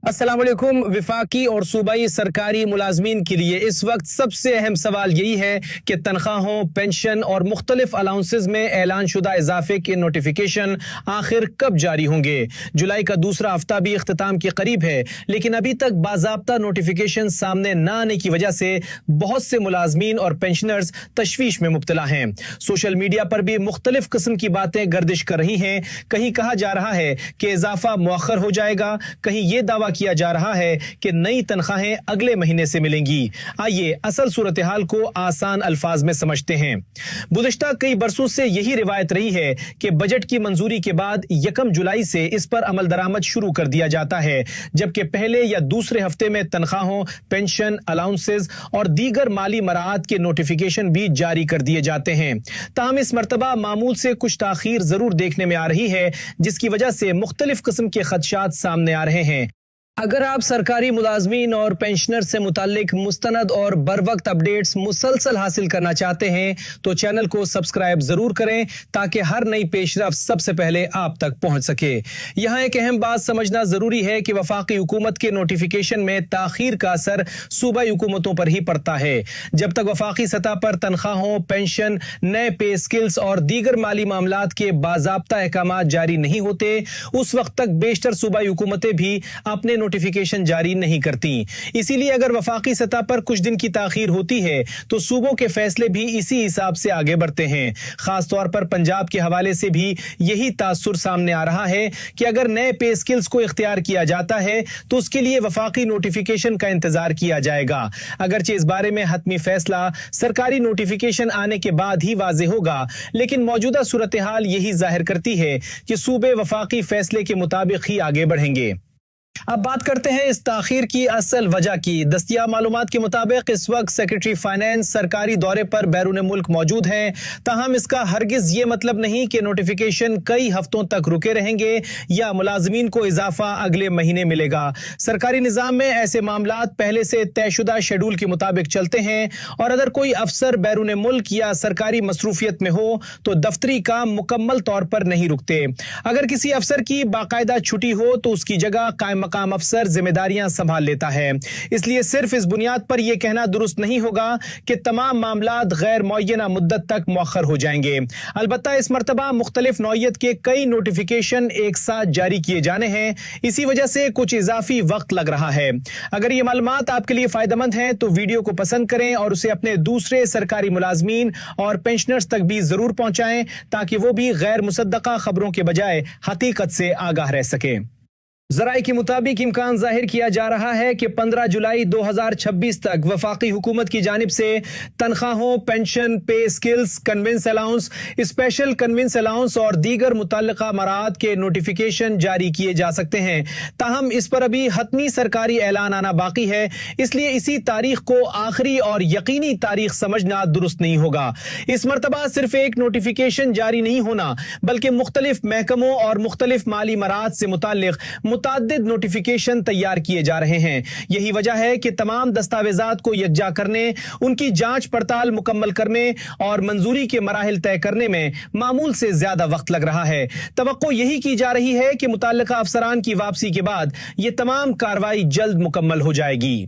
अस्सलाम वालेकुम। विफाकी और सूबाई सरकारी मुलाजमीन के लिए इस वक्त सबसे अहम सवाल यही है कि तनख्वाहों, पेंशन और मुख्तलिफ अलाउंसेस में ऐलान शुदा इजाफे के नोटिफिकेशन आखिर कब जारी होंगे। जुलाई का दूसरा हफ्ता भी इख्तिताम के करीब है, लेकिन अभी तक बाज़ाब्ता नोटिफिकेशन सामने न आने की वजह से बहुत से मुलाजमीन और पेंशनर्स तशवीश में मुब्तला हैं। सोशल मीडिया पर भी मुख्तलिफ किस्म की बातें गर्दिश कर रही हैं। कहीं कहा जा रहा है कि इजाफा मुअख्खर हो जाएगा, कहीं ये दावा किया जा रहा है कि नई तनख्वाहें अगले महीने से मिलेंगी। आइए असल सूरत हाल को आसान अल्फाज में समझते हैं। गुज़िश्ता कई बरसों से यही रिवायत रही है कि बजट की मंजूरी के बाद 1 जुलाई से इस पर अमल दरामद शुरू कर दिया जाता है, जबकि पहले या दूसरे हफ्ते में तनख्वाहों, पेंशन, अलाउंसेस और दीगर माली मराहत के नोटिफिकेशन भी जारी कर दिए जाते हैं। ताहम इस मरतबा मामूल से कुछ ताखीर जरूर देखने में आ रही है, जिसकी वजह से मुख्तलिफ किस्म के खदशात सामने आ रहे हैं। अगर आप सरकारी मुलाजमीन और पेंशनर से मुताल्लिक मुस्तनद और बर वक्त अपडेट्स मुसलसल हासिल करना चाहते हैं तो चैनल को सब्सक्राइब जरूर करें, ताकि हर नई पेशरफ्त सबसे पहले आप तक पहुंच सके। यहाँ एक अहम बात समझना जरूरी है कि वफाकी हुकूमत के नोटिफिकेशन में ताखीर का असर सूबाई हुकूमतों पर ही पड़ता है। जब तक वफाकी सतह पर तनख्वाहों, पेंशन, नए पे स्किल्स और दीगर माली मामलात के बाज़ाब्ता अहकाम जारी नहीं होते, उस वक्त तक बेशतर सूबाई हुकूमतें भी अपने नोटिफिकेशन जारी नहीं करती। इसीलिए अगर वफाकी सतह पर कुछ दिन की ताखीर होती है तो सूबों के फैसले भी इसी हिसाब से आगे बढ़ते हैं। खास तौर पर पंजाब के हवाले से भी यही तासुर सामने आ रहा है कि अगर नए पे स्किल्स को इख्तियार किया जाता है तो उसके लिए वफाकी नोटिफिकेशन का इंतजार किया जाएगा। अगरचे इस बारे में हतमी फैसला सरकारी नोटिफिकेशन आने के बाद ही वाजे होगा, लेकिन मौजूदा सूरत हाल यही जाहिर करती है कि सूबे वफाकी फैसले के मुताबिक ही आगे बढ़ेंगे। अब बात करते हैं इस ताखीर की असल वजह की। दस्तियाब मालूमात के मुताबिक इस वक्त सेक्रेटरी फाइनेंस सरकारी दौरे पर बैरून मुल्क मौजूद हैं। ताहम इसका हरगिज ये मतलब नहीं कि नोटिफिकेशन कई हफ्तों तक रुके रहेंगे या मुलाजमीन को इजाफा अगले महीने मिलेगा। सरकारी निज़ाम में ऐसे मामलात पहले से तयशुदा शेड्यूल के मुताबिक चलते हैं, और अगर कोई अफसर बैरून मुल्क या सरकारी मसरूफियत में हो तो दफ्तरी काम मुकम्मल तौर पर नहीं रुकते। अगर किसी अफसर की बाकायदा छुट्टी हो तो उसकी जगह कायम मकाम अफसर जिम्मेदारियां संभाल लेता है। इसलिए सिर्फ इस बुनियाद पर यह कहना दुरुस्त नहीं होगा कि तमाम मामलात गैर मुअय्यना मुद्दत तक मुअख्खर हो जाएंगे। अलबत्ता इस मरतबा मुख्तलिफ नौइयत के कई नोटिफिकेशन एक साथ जारी किए जाने हैं, इसी वजह से कुछ इजाफी वक्त लग रहा है। अगर ये मालूमात आपके लिए फायदेमंद है तो वीडियो को पसंद करें और उसे अपने दूसरे सरकारी मुलाजमीन और पेंशनर्स तक भी जरूर पहुंचाएं, ताकि वो भी गैर मुसद्दका खबरों के बजाय हकीकत से आगाह रह सके। ज़राए के मुताबिक इम्कान जाहिर किया जा रहा है कि 15 जुलाई 2026 तक वफाकी हुकूमत की जानिब से तनख्वाहों, पेंशन, पे skills, convince allowance, special convince allowance और दीगर मुतल्लिका मराहत के नोटिफिकेशन जारी किए जा सकते हैं। ताहम इस पर अभी हतमी सरकारी ऐलान आना बाकी है, इसलिए इसी तारीख को आखिरी और यकीनी तारीख समझना दुरुस्त नहीं होगा। इस मरतबा सिर्फ एक नोटिफिकेशन जारी नहीं होना, बल्कि मुख्तलिफ महकमों और मुख्तलिफ माली मराहत से मुताल्लिक मुताद्दिद नोटिफिकेशन तैयार किए जा रहे हैं। यही वजह है कि तमाम दस्तावेजात को यकजा करने, उनकी जांच पड़ताल मुकम्मल करने और मंजूरी के मराहिल तय करने में मामूल से ज्यादा वक्त लग रहा है। तवक्को यही की जा रही है कि मुतल्लिका अफसरान की वापसी के बाद ये तमाम कार्रवाई जल्द मुकम्मल हो जाएगी।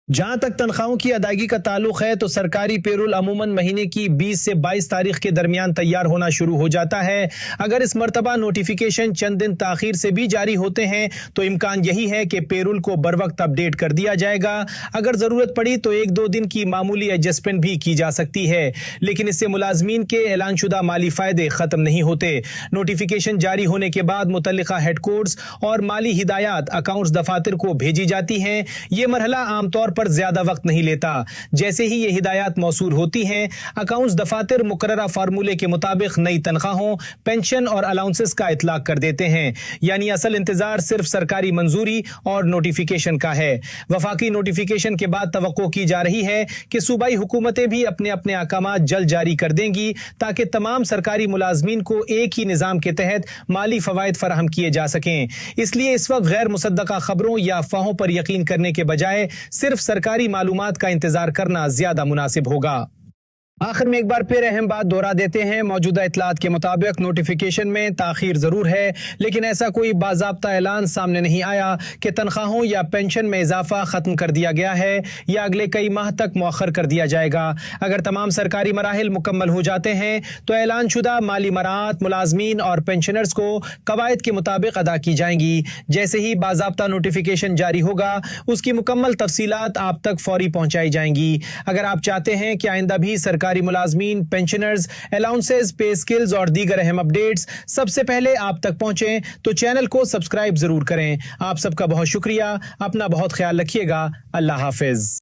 जहां तक तनख्वाहों की अदायगी का ताल्लुक है तो सरकारी पेरोल अमूमन महीने की 20 से 22 तारीख के दरमियान तैयार होना शुरू हो जाता है। अगर इस मरतबा नोटिफिकेशन चंद दिन ताखीर से भी जारी होते हैं तो इम्कान यही है कि पेरोल को बर वक्त अपडेट कर दिया जाएगा। अगर जरूरत पड़ी तो 1-2 दिन की मामूली एडजस्टमेंट भी की जा सकती है, लेकिन इससे मुलाजमीन के ऐलानशुदा माली फायदे खत्म नहीं होते। नोटिफिकेशन जारी होने के बाद मुतल्लिका हेडकोर्ट्स और माली हिदायत अकाउंट्स दफातर को भेजी जाती हैं। ये मरहला आमतौर पर ज्यादा वक्त नहीं लेता। जैसे ही ये हिदायत मौसूल होती हैं, अकाउंट्स दफातर मुकर्ररा फार्मूले के मुताबिक नई तनख्वाहों, पेंशन और अलाउंसेस का इतलाक कर देते हैं। यानी असल इंतजार सिर्फ सरकारी मंजूरी और नोटिफिकेशन का है। वफाकी नोटिफिकेशन के बाद तवक्को की जा रही है कि सूबाई हुकूमतें भी अपने अपने अहकाम जल्द जारी कर देंगी, ताकि तमाम सरकारी मुलाजमीन को एक ही निजाम के तहत माली फवायद फराहम किए जा सकें। इसलिए इस वक्त गैर मुसद्दका खबरों या अफवाहों पर यकीन करने के बजाय सिर्फ सरकारी मालूमात का इंतजार करना ज्यादा मुनासिब होगा। आखिर में एक बार फिर अहम बात दोहरा देते हैं। मौजूदा इतलात के मुताबिक नोटिफिकेशन में ताखीर ज़रूर है, लेकिन ऐसा कोई बाज़ाब्ता ऐलान सामने नहीं आया कि तनख्वाहों या पेंशन में इजाफा ख़त्म कर दिया गया है या अगले कई माह तक मौखर कर दिया जाएगा। अगर तमाम सरकारी मराहिल मुकम्मल हो जाते हैं तो ऐलान शुदा माली मराहत मुलाजमीन और पेंशनर्स को कवायद के मुताबिक अदा की जाएंगी। जैसे ही बाज़ाब्ता नोटिफिकेशन जारी होगा उसकी मुकम्मल तफसीलात आप तक फौरी पहुँचाई जाएंगी। अगर आप चाहते हैं कि आइंदा भी सरकारी मुलाजमीन, पेंशनर्स, अलाउंसेस, पे स्किल्स और दीगर अहम अपडेट्स सबसे पहले आप तक पहुंचे तो चैनल को सब्सक्राइब जरूर करें। आप सबका बहुत शुक्रिया। अपना बहुत ख्याल रखिएगा। अल्लाह हाफिज।